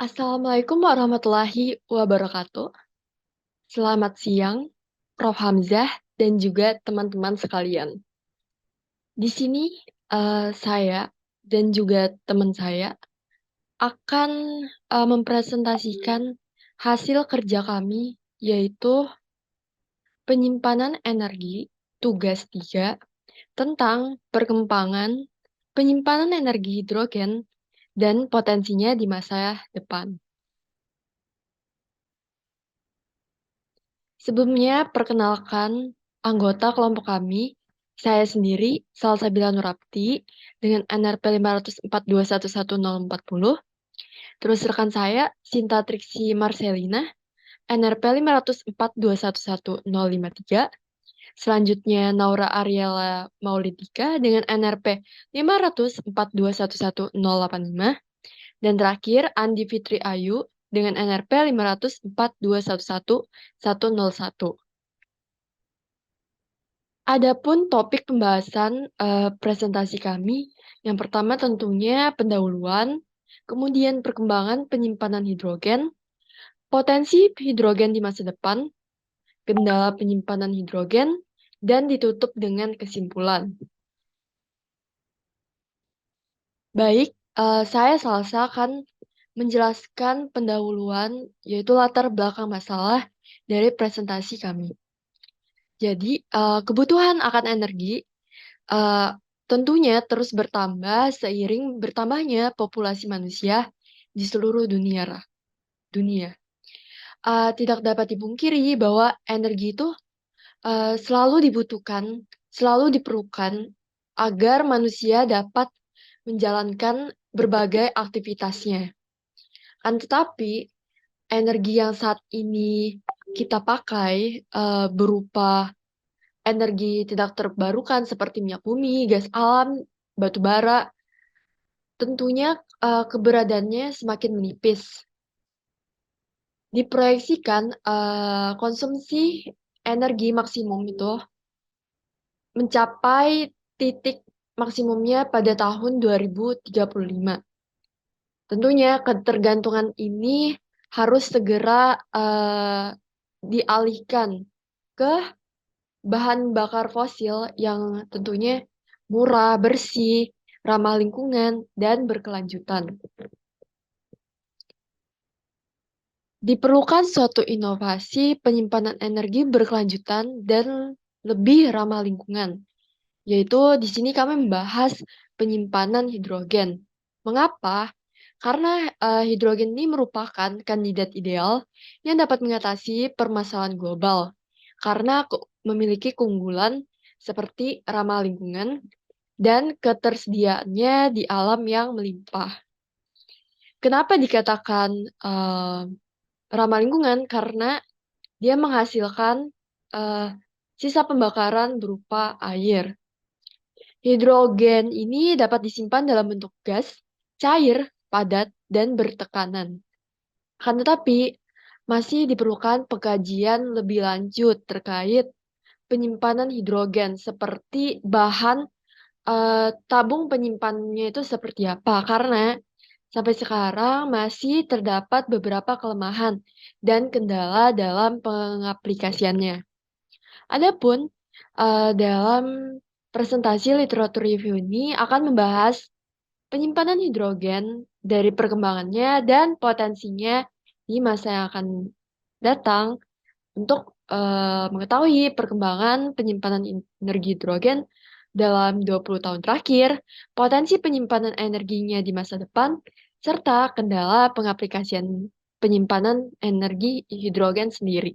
Assalamualaikum warahmatullahi wabarakatuh. Selamat siang, Prof. Hamzah dan juga teman-teman sekalian. Di sini saya dan juga teman saya akan mempresentasikan hasil kerja kami, yaitu penyimpanan energi tugas 3 tentang perkembangan penyimpanan energi hidrogen dan potensinya di masa depan. Sebelumnya, perkenalkan anggota kelompok kami. Saya sendiri, Salsabila Nurapti, dengan NRP 504211040. Terus rekan saya, Sinta Triksi Marcelina, NRP 504211053. Selanjutnya, Naura Ariela Maulidika dengan NRP 504211085. Dan terakhir, Andi Fitri Ayu dengan NRP 504211101. Adapun topik pembahasan presentasi kami, yang pertama tentunya pendahuluan, kemudian perkembangan penyimpanan hidrogen, potensi hidrogen di masa depan, kendala penyimpanan hidrogen, dan ditutup dengan kesimpulan. Baik, saya Salsa akan menjelaskan pendahuluan, yaitu latar belakang masalah dari presentasi kami. Jadi, kebutuhan akan energi eh, tentunya terus bertambah seiring bertambahnya populasi manusia di seluruh dunia. Tidak dapat dipungkiri bahwa energi itu selalu dibutuhkan, selalu diperlukan agar manusia dapat menjalankan berbagai aktivitasnya. Kan tetapi energi yang saat ini kita pakai berupa energi tidak terbarukan seperti minyak bumi, gas alam, batu bara, tentunya keberadaannya semakin menipis. Diproyeksikan konsumsi energi maksimum itu mencapai titik maksimumnya pada tahun 2035. Tentunya ketergantungan ini harus segera dialihkan ke bahan bakar fosil yang tentunya murah, bersih, ramah lingkungan, dan berkelanjutan. Diperlukan suatu inovasi penyimpanan energi berkelanjutan dan lebih ramah lingkungan, yaitu di sini kami membahas penyimpanan hidrogen. Mengapa? Karena hidrogen ini merupakan kandidat ideal yang dapat mengatasi permasalahan global, karena memiliki keunggulan seperti ramah lingkungan dan ketersediaannya di alam yang melimpah. Kenapa dikatakan ramah lingkungan? Karena dia menghasilkan eh, sisa pembakaran berupa air. Hidrogen ini dapat disimpan dalam bentuk gas, cair, padat, dan bertekanan. Akan tetapi, masih diperlukan pengkajian lebih lanjut terkait penyimpanan hidrogen seperti bahan tabung penyimpanannya itu seperti apa. Karena sampai sekarang masih terdapat beberapa kelemahan dan kendala dalam pengaplikasiannya. Adapun dalam presentasi literatur review ini akan membahas penyimpanan hidrogen dari perkembangannya dan potensinya di masa yang akan datang untuk mengetahui perkembangan penyimpanan energi hidrogen dalam 20 tahun terakhir, potensi penyimpanan energinya di masa depan, serta kendala pengaplikasian penyimpanan energi hidrogen sendiri.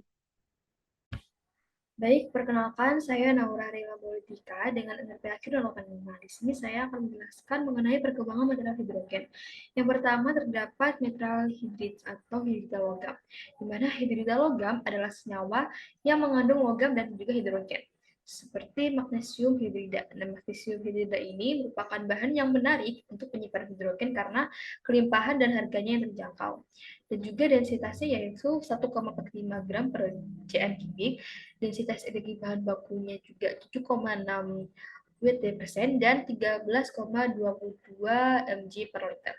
Baik, perkenalkan saya Naura Rela Politika dengan NRP akhir 85. Di sini saya akan menjelaskan mengenai perkembangan material hidrogen. Yang pertama terdapat mineral hidrid atau hidrida logam, di mana hidrida logam adalah senyawa yang mengandung logam dan juga hidrogen, seperti magnesium hidrida. Nah, magnesium hidrida ini merupakan bahan yang menarik untuk penyimpanan hidrogen karena kelimpahan dan harganya yang terjangkau. Dan juga densitasnya yaitu 1,45 gram per cm kubik. Densitas energi bahan bakunya juga 7,6 Wt% dan 13,22 mg per liter.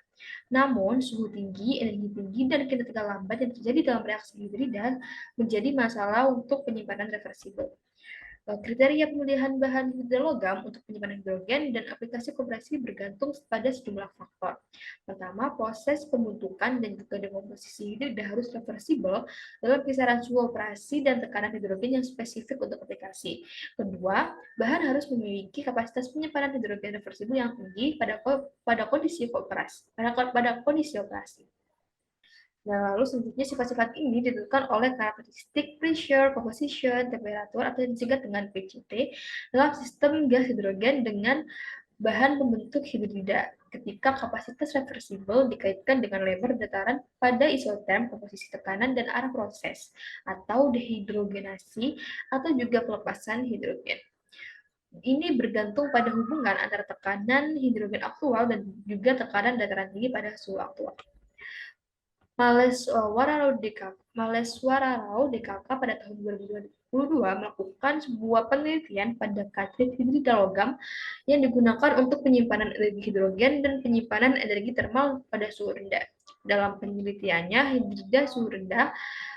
Namun, suhu tinggi, energi tinggi, dan kinetika lambat yang terjadi dalam reaksi hidrida menjadi masalah untuk penyimpanan reversibel. Kriteria pemilihan bahan hidrologam untuk penyimpanan hidrogen dan aplikasi kompresi bergantung pada sejumlah faktor. Pertama, proses pembentukan dan juga dekomposisi hidrida harus reversibel dalam kisaran suhu operasi dan tekanan hidrogen yang spesifik untuk aplikasi. Kedua, bahan harus memiliki kapasitas penyimpanan hidrogen reversibel yang tinggi pada kondisi operasi. Nah, lalu selanjutnya sifat-sifat ini ditentukan oleh karakteristik pressure, composition, temperatur, atau yang disingkat dengan PCT dalam sistem gas hidrogen dengan bahan pembentuk hidrida. Ketika kapasitas reversibel dikaitkan dengan lebar dataran pada isoterm, komposisi tekanan, dan arah proses, atau dehidrogenasi, atau juga pelepasan hidrogen. Ini bergantung pada hubungan antara tekanan hidrogen aktual dan juga tekanan dataran tinggi pada suhu aktual. Maleswararau DKK pada tahun 2022 melakukan sebuah penelitian pada katrit hidrida logam yang digunakan untuk penyimpanan energi hidrogen dan penyimpanan energi termal pada suhu rendah. Dalam penelitiannya, hidrida suhu rendah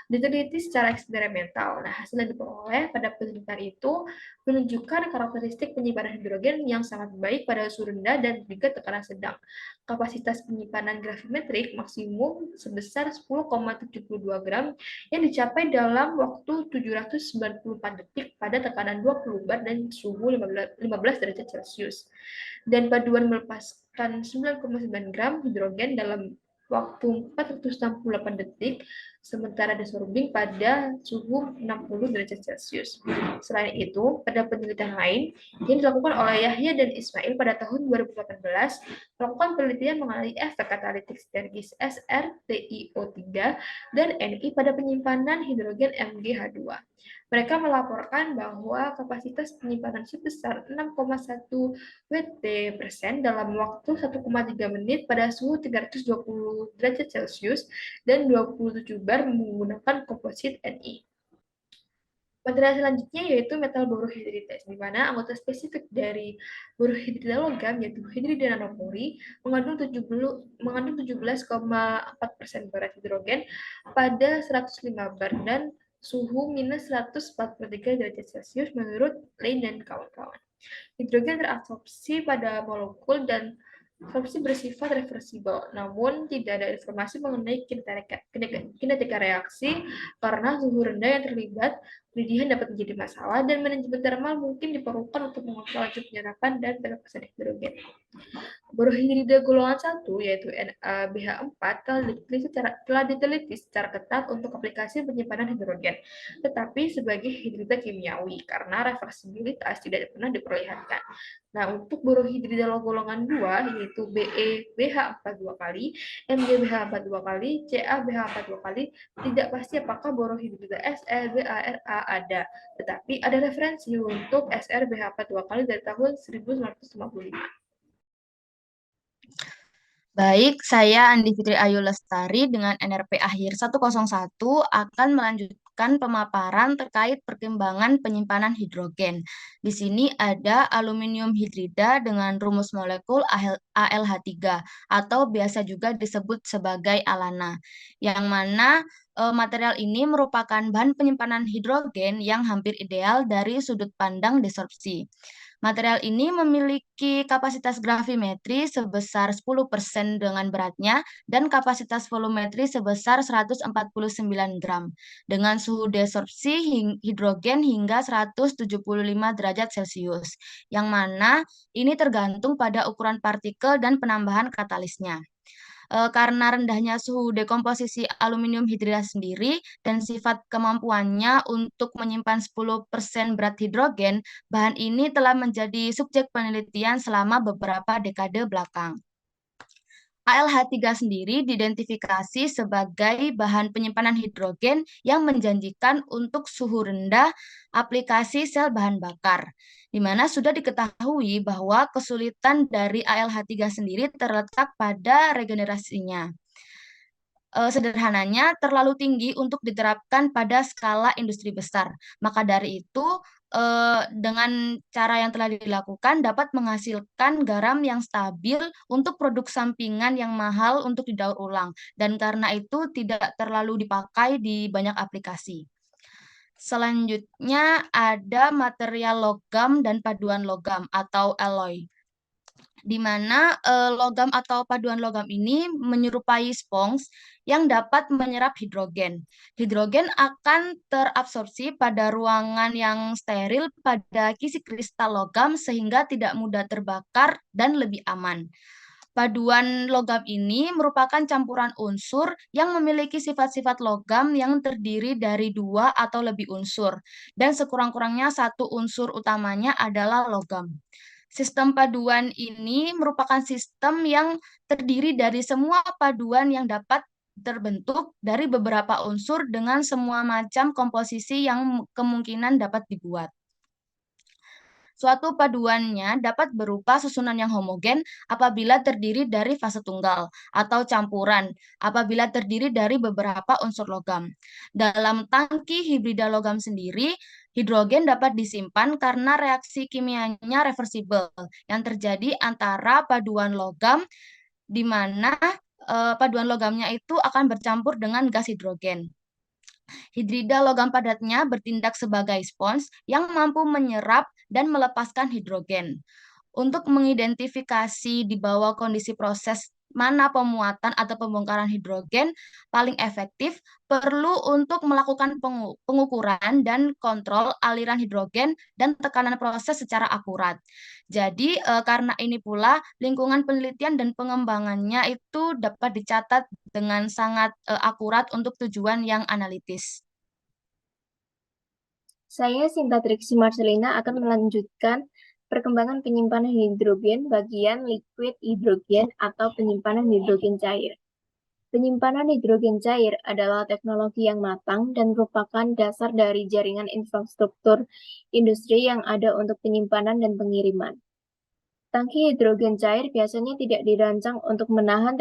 diteliti secara eksperimental. Nah, hasil yang diperoleh pada penelitian itu menunjukkan karakteristik penyimpanan hidrogen yang sangat baik pada suhu rendah dan juga tekanan sedang. Kapasitas penyimpanan gravimetrik maksimum sebesar 10,72 gram yang dicapai dalam waktu 794 detik pada tekanan 20 bar dan suhu 15 derajat Celcius. Dan paduan melepaskan 9,9 gram hidrogen dalam waktu 468 detik, sementara desorbing pada suhu 60 derajat Celcius. Selain itu, pada penelitian lain yang dilakukan oleh Yahya dan Ismail pada tahun 2018, melakukan penelitian mengenai efek katalitik sinergis SrTiO3 dan Ni pada penyimpanan hidrogen MgH2. Mereka melaporkan bahwa kapasitas penyimpanan sebesar 6,1 Wt% dalam waktu 1,3 menit pada suhu 320 derajat Celcius dan 27 bar menggunakan komposit Ni. Material selanjutnya yaitu metal borohidrida, di mana anggota spesifik dari borohidrida logam yaitu hidrida nanopori mengandung 17,4% barat hidrogen pada 105 bar dan suhu minus 143 derajat Celcius menurut Lane dan kawan-kawan. Hidrogen terabsorpsi pada molekul dan absorpsi bersifat reversibel, namun tidak ada informasi mengenai kinetika reaksi karena suhu rendah yang terlibat. Pilihan dapat menjadi masalah dan manajemen thermal mungkin diperlukan untuk mengontrol laju penyerapan dan pelepasan hidrogen. Borohidrida golongan 1 yaitu NaBH4 telah diteliti secara ketat untuk aplikasi penyimpanan hidrogen, tetapi sebagai hidrida kimiawi karena reversibilitas tidak pernah diperlihatkan. Nah, untuk borohidrida golongan 2 yaitu BeBH4 dua kali, MgBH4 dua kali, CaBH4 dua kali, tidak pasti apakah borohidrida SrBaRa ada, tetapi ada referensi untuk SrBH4 dua kali dari tahun 1955. Baik, saya Andi Fitri Ayu Lestari dengan NRP akhir 101 akan melanjutkan pemaparan terkait perkembangan penyimpanan hidrogen. Di sini ada aluminium hidrida dengan rumus molekul ALH3 atau biasa juga disebut sebagai alana, yang mana material ini merupakan bahan penyimpanan hidrogen yang hampir ideal dari sudut pandang desorpsi. Material ini memiliki kapasitas gravimetri sebesar 10% dengan beratnya dan kapasitas volumetri sebesar 149 gram dengan suhu desorpsi hidrogen hingga 175 derajat Celcius, yang mana ini tergantung pada ukuran partikel dan penambahan katalisnya. Karena rendahnya suhu dekomposisi aluminium hidrida sendiri dan sifat kemampuannya untuk menyimpan 10% berat hidrogen, bahan ini telah menjadi subjek penelitian selama beberapa dekade belakang. ALH3 sendiri diidentifikasi sebagai bahan penyimpanan hidrogen yang menjanjikan untuk suhu rendah aplikasi sel bahan bakar, di mana sudah diketahui bahwa kesulitan dari ALH3 sendiri terletak pada regenerasinya. Sederhananya terlalu tinggi untuk diterapkan pada skala industri besar. Maka dari itu, dengan cara yang telah dilakukan dapat menghasilkan garam yang stabil untuk produk sampingan yang mahal untuk didaur ulang, dan karena itu tidak terlalu dipakai di banyak aplikasi. Selanjutnya ada material logam dan paduan logam atau alloy, di mana logam atau paduan logam ini menyerupai sponge yang dapat menyerap hidrogen. Hidrogen akan terabsorpsi pada ruangan yang steril pada kisi kristal logam sehingga tidak mudah terbakar dan lebih aman. Paduan logam ini merupakan campuran unsur yang memiliki sifat-sifat logam yang terdiri dari dua atau lebih unsur, dan sekurang-kurangnya satu unsur utamanya adalah logam. Sistem paduan ini merupakan sistem yang terdiri dari semua paduan yang dapat terbentuk dari beberapa unsur dengan semua macam komposisi yang kemungkinan dapat dibuat. Suatu paduannya dapat berupa susunan yang homogen apabila terdiri dari fase tunggal atau campuran apabila terdiri dari beberapa unsur logam. Dalam tangki hibrida logam sendiri, hidrogen dapat disimpan karena reaksi kimianya reversibel yang terjadi antara paduan logam di mana paduan logamnya itu akan bercampur dengan gas hidrogen. Hidrida logam padatnya bertindak sebagai spons yang mampu menyerap dan melepaskan hidrogen. Untuk mengidentifikasi di bawah kondisi proses mana pemuatan atau pembongkaran hidrogen paling efektif, perlu untuk melakukan pengukuran dan kontrol aliran hidrogen dan tekanan proses secara akurat. Jadi, karena ini pula lingkungan penelitian dan pengembangannya itu dapat dicatat dengan sangat akurat untuk tujuan yang analitis. Saya Sinta Triksi Marcelina akan melanjutkan perkembangan penyimpanan hidrogen bagian liquid hidrogen atau penyimpanan hidrogen cair. Penyimpanan hidrogen cair adalah teknologi yang matang dan merupakan dasar dari jaringan infrastruktur industri yang ada untuk penyimpanan dan pengiriman. Tangki hidrogen cair biasanya tidak dirancang untuk menahan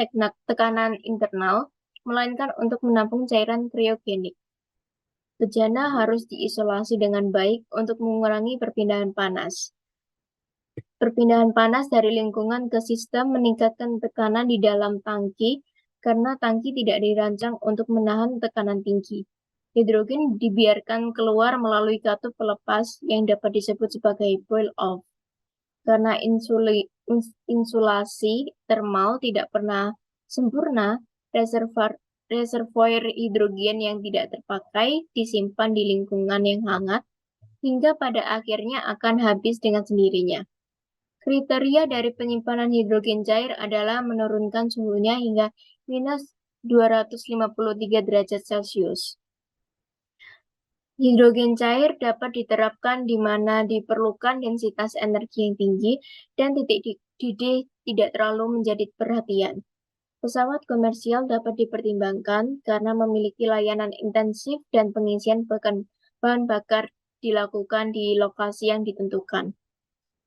tekanan internal, melainkan untuk menampung cairan kriogenik. Bejana harus diisolasi dengan baik untuk mengurangi perpindahan panas. Perpindahan panas dari lingkungan ke sistem meningkatkan tekanan di dalam tangki karena tangki tidak dirancang untuk menahan tekanan tinggi. Hidrogen dibiarkan keluar melalui katup pelepas yang dapat disebut sebagai boil-off. Karena insulasi termal tidak pernah sempurna, reservoir hidrogen yang tidak terpakai disimpan di lingkungan yang hangat hingga pada akhirnya akan habis dengan sendirinya. Kriteria dari penyimpanan hidrogen cair adalah menurunkan suhunya hingga minus 253 derajat Celcius. Hidrogen cair dapat diterapkan di mana diperlukan densitas energi yang tinggi dan titik didih tidak terlalu menjadi perhatian. Pesawat komersial dapat dipertimbangkan karena memiliki layanan intensif dan pengisian bahan bakar dilakukan di lokasi yang ditentukan.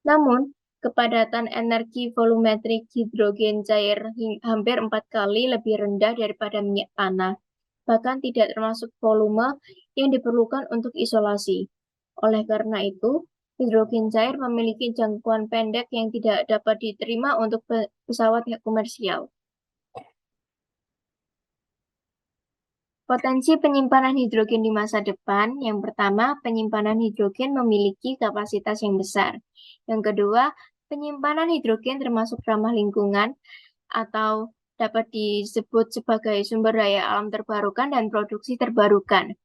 Namun, kepadatan energi volumetrik hidrogen cair hampir 4 kali lebih rendah daripada minyak tanah, bahkan tidak termasuk volume yang diperlukan untuk isolasi. Oleh karena itu, hidrogen cair memiliki jangkauan pendek yang tidak dapat diterima untuk pesawat komersial. Potensi penyimpanan hidrogen di masa depan, yang pertama, penyimpanan hidrogen memiliki kapasitas yang besar. Yang kedua, penyimpanan hidrogen termasuk ramah lingkungan atau dapat disebut sebagai sumber daya alam terbarukan dan produksi terbarukan.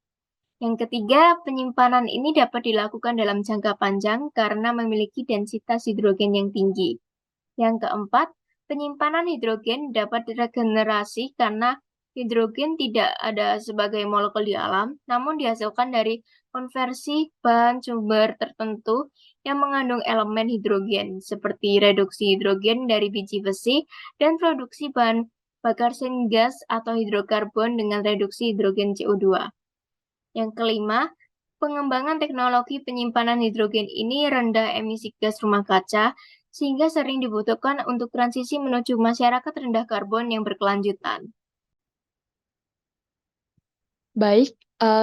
Yang ketiga, penyimpanan ini dapat dilakukan dalam jangka panjang karena memiliki densitas hidrogen yang tinggi. Yang keempat, penyimpanan hidrogen dapat diregenerasi karena hidrogen tidak ada sebagai molekul di alam, namun dihasilkan dari konversi bahan sumber tertentu yang mengandung elemen hidrogen, seperti reduksi hidrogen dari biji besi dan produksi bahan bakar syngas atau hidrokarbon dengan reduksi hidrogen CO2. Yang kelima, pengembangan teknologi penyimpanan hidrogen ini rendah emisi gas rumah kaca, sehingga sering dibutuhkan untuk transisi menuju masyarakat rendah karbon yang berkelanjutan. Baik,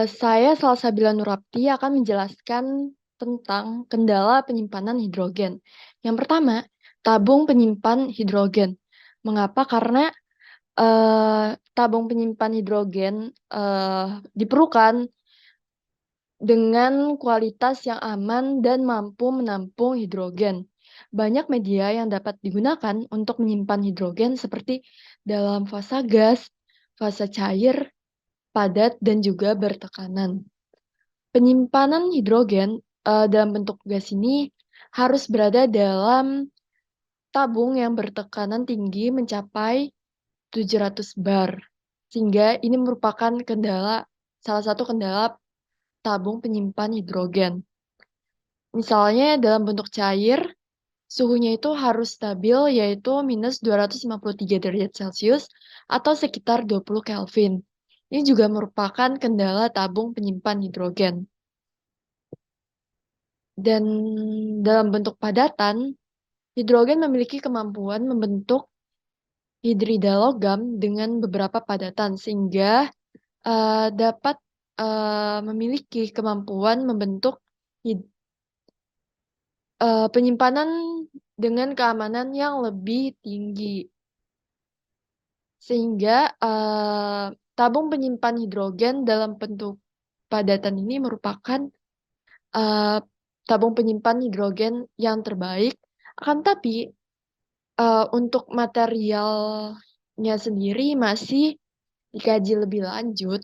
saya Salsabila Nurapti akan menjelaskan tentang kendala penyimpanan hidrogen. Yang pertama, tabung penyimpan hidrogen. Mengapa? Karena tabung penyimpan hidrogen diperlukan dengan kualitas yang aman dan mampu menampung hidrogen. Banyak media yang dapat digunakan untuk menyimpan hidrogen seperti dalam fase gas, fase cair, padat, dan juga bertekanan. Penyimpanan hidrogen dalam bentuk gas ini harus berada dalam tabung yang bertekanan tinggi mencapai 700 bar. Sehingga ini merupakan salah satu kendala tabung penyimpan hidrogen. Misalnya dalam bentuk cair, suhunya itu harus stabil yaitu minus 253 derajat Celcius atau sekitar 20 Kelvin. Ini juga merupakan kendala tabung penyimpan hidrogen. Dan dalam bentuk padatan, hidrogen memiliki kemampuan membentuk hidrida logam dengan beberapa padatan sehingga dapat memiliki kemampuan membentuk penyimpanan dengan keamanan yang lebih tinggi. Sehingga tabung penyimpan hidrogen dalam bentuk padatan ini merupakan tabung penyimpan hidrogen yang terbaik. Akan tapi untuk materialnya sendiri masih dikaji lebih lanjut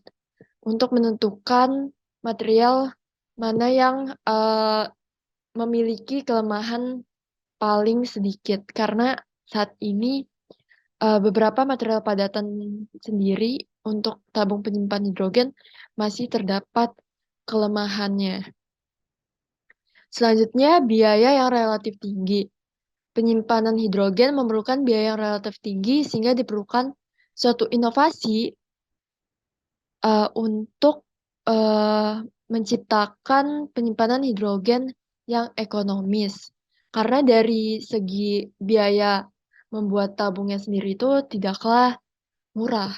untuk menentukan material mana yang memiliki kelemahan paling sedikit. Karena saat ini beberapa material padatan sendiri untuk tabung penyimpan hidrogen masih terdapat kelemahannya. Selanjutnya, biaya yang relatif tinggi. Penyimpanan hidrogen memerlukan biaya yang relatif tinggi sehingga diperlukan suatu inovasi untuk menciptakan penyimpanan hidrogen yang ekonomis. Karena dari segi biaya membuat tabungnya sendiri itu tidaklah murah.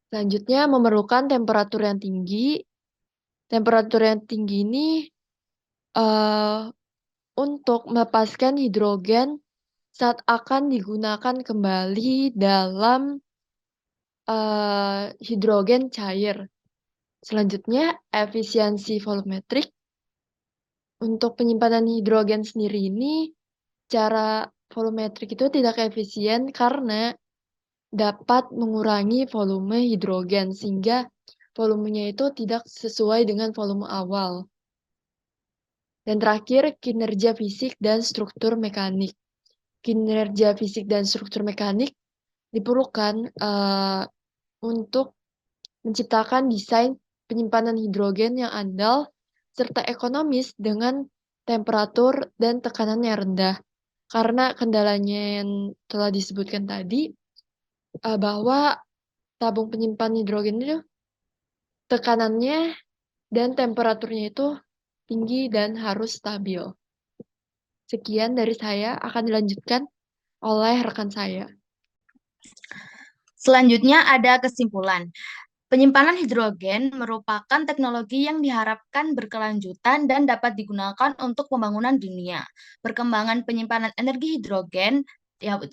Selanjutnya memerlukan temperatur yang tinggi. Temperatur yang tinggi ini untuk melepaskan hidrogen saat akan digunakan kembali dalam hidrogen cair. Selanjutnya, efisiensi volumetrik. Untuk penyimpanan hidrogen sendiri ini, cara volumetrik itu tidak efisien karena dapat mengurangi volume hidrogen sehingga volumenya itu tidak sesuai dengan volume awal. Dan terakhir, kinerja fisik dan struktur mekanik. Kinerja fisik dan struktur mekanik diperlukan untuk menciptakan desain penyimpanan hidrogen yang andal serta ekonomis dengan temperatur dan tekanan yang rendah. Karena kendalanya yang telah disebutkan tadi, bahwa tabung penyimpan hidrogen itu tekanannya dan temperaturnya itu tinggi dan harus stabil. Sekian dari saya, akan dilanjutkan oleh rekan saya. Selanjutnya ada kesimpulan. Penyimpanan hidrogen merupakan teknologi yang diharapkan berkelanjutan dan dapat digunakan untuk pembangunan dunia. Perkembangan penyimpanan energi hidrogen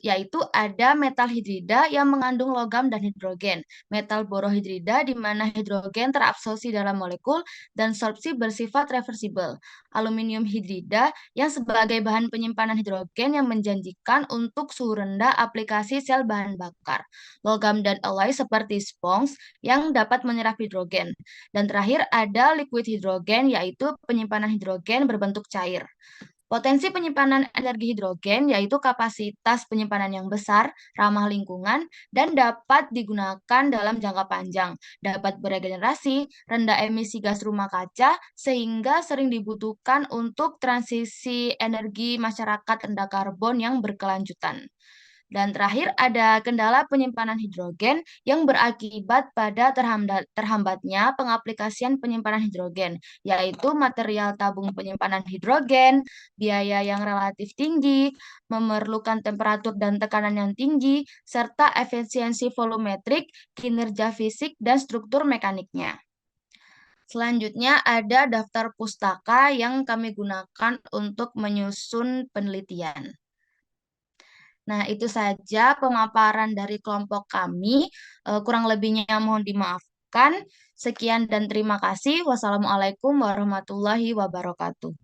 yaitu ada metal hidrida yang mengandung logam dan hidrogen, metal borohidrida di mana hidrogen terabsorpsi dalam molekul dan sorpsi bersifat reversibel, aluminium hidrida yang sebagai bahan penyimpanan hidrogen yang menjanjikan untuk suhu rendah aplikasi sel bahan bakar, logam dan alloy seperti sponge yang dapat menyerap hidrogen. Dan terakhir ada liquid hidrogen, yaitu penyimpanan hidrogen berbentuk cair. Potensi penyimpanan energi hidrogen yaitu kapasitas penyimpanan yang besar, ramah lingkungan, dan dapat digunakan dalam jangka panjang, dapat beregenerasi, rendah emisi gas rumah kaca, sehingga sering dibutuhkan untuk transisi energi masyarakat rendah karbon yang berkelanjutan. Dan terakhir ada kendala penyimpanan hidrogen yang berakibat pada terhambatnya pengaplikasian penyimpanan hidrogen, yaitu material tabung penyimpanan hidrogen, biaya yang relatif tinggi, memerlukan temperatur dan tekanan yang tinggi, serta efisiensi volumetrik, kinerja fisik, dan struktur mekaniknya. Selanjutnya ada daftar pustaka yang kami gunakan untuk menyusun penelitian. Nah, itu saja pemaparan dari kelompok kami. Kurang lebihnya mohon dimaafkan. Sekian dan terima kasih. Wassalamualaikum warahmatullahi wabarakatuh.